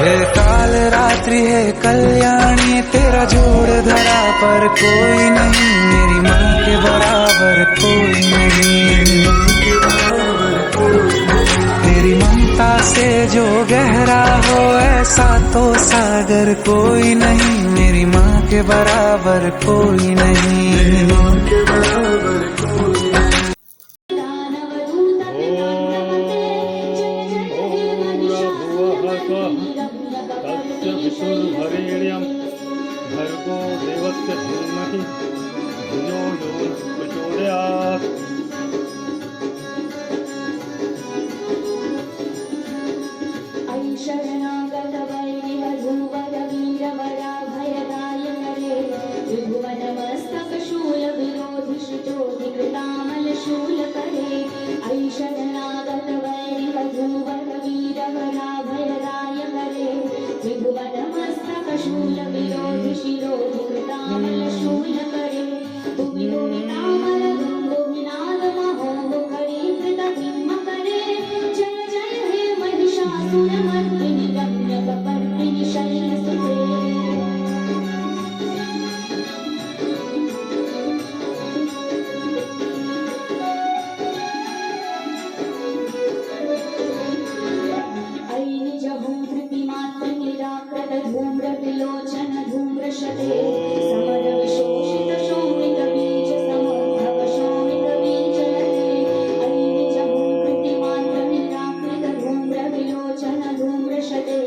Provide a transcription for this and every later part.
हे काल रात्रि है कल्याणी, तेरा जोड़ धरा पर कोई नहीं, मेरी माँ के बराबर कोई नहीं। तेरी ममता से जो गहरा हो ऐसा तो सागर कोई नहीं, मेरी माँ के बराबर कोई नहीं। विष्णुर्वरेण्यं भर्गो देवस्य धीमहि धियो यो प्रचोदयात्। शरणागत वैरिव धूवर वीरवरा भयदाय करे, त्रिभुवनमस्तक शूल विरोधि शुचोधि कृतामल शूल करे। ऐ शरणागत वैरिव धूवर वीरवरा भयदाय करे, त्रिभुवनमस्तक शूल विरोधि शिरोधि कृतामल शूल करे। तुमि नामल दुंदुभिनाद महोमुखरी कृत भीम करे। जय जय हे महिषासुरमर्दिनि रम्यकपर्दिनि शैलसुते। ऐ निजभूधृतिमात्र निराकृत धूम्र विलोचन धूम्रशते। समर विशोषित शोणित बीज समुद्भव शोणित बीजलते। ऐ निजभूधृतिमात्र निराकृत धूम्र विलोचन धूम्रशते।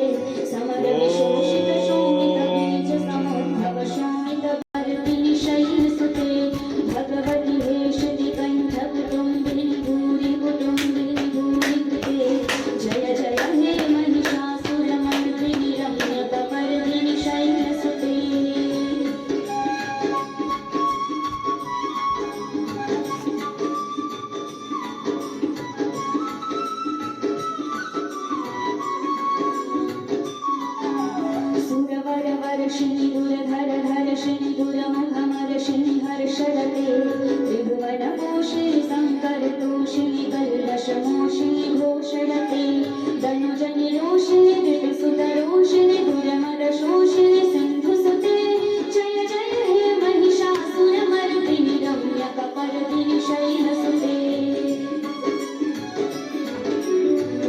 समर विशोषित शोणित बीज समुद्भव शोणित वर्धिनि शैलसुते। भगवति हेशति कंठ कुटुम्बिनि भूरि कुटुम्बिनि भूरि कृते। जय जय हे महिषासुरमर्दिनि रम्यकपर्दिनि शैलसुते। सुरवर वर्षिणि दुरधर धर्षिणि दुरमुखमर्षिणि हर्षरते। त्रिभुवनपोषिणि शङ्करतोषिणि कल्लषमोषिणि घोषरते। धनुजनिरोषिणि धृतसुतरोषिणि दुरमदशोषिणि सिन्धुसुते। जय जय हे महिषासुरमर्दिनि रम्यकपर्दिनि शैलसुते।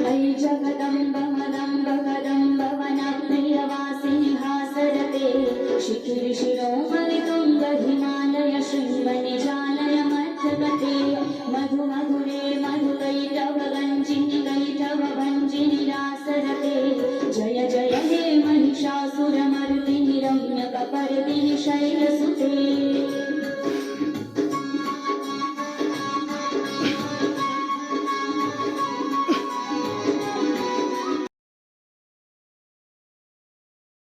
ऐ जगदम्ब मदम्ब कदम्ब वनप्रियवासिनि हासरते। शिखिरि शिरोमणि तुङ्ग हिमालय शृङ्गनिजालय मध्यगते। मधु मधुरे मधुकैटभ गञ्जिनि कैटभ भञ्जिनि रासरते। जय जय हे महिषासुरमर्दिनि रम्यकपर्दिनि शैलसुते।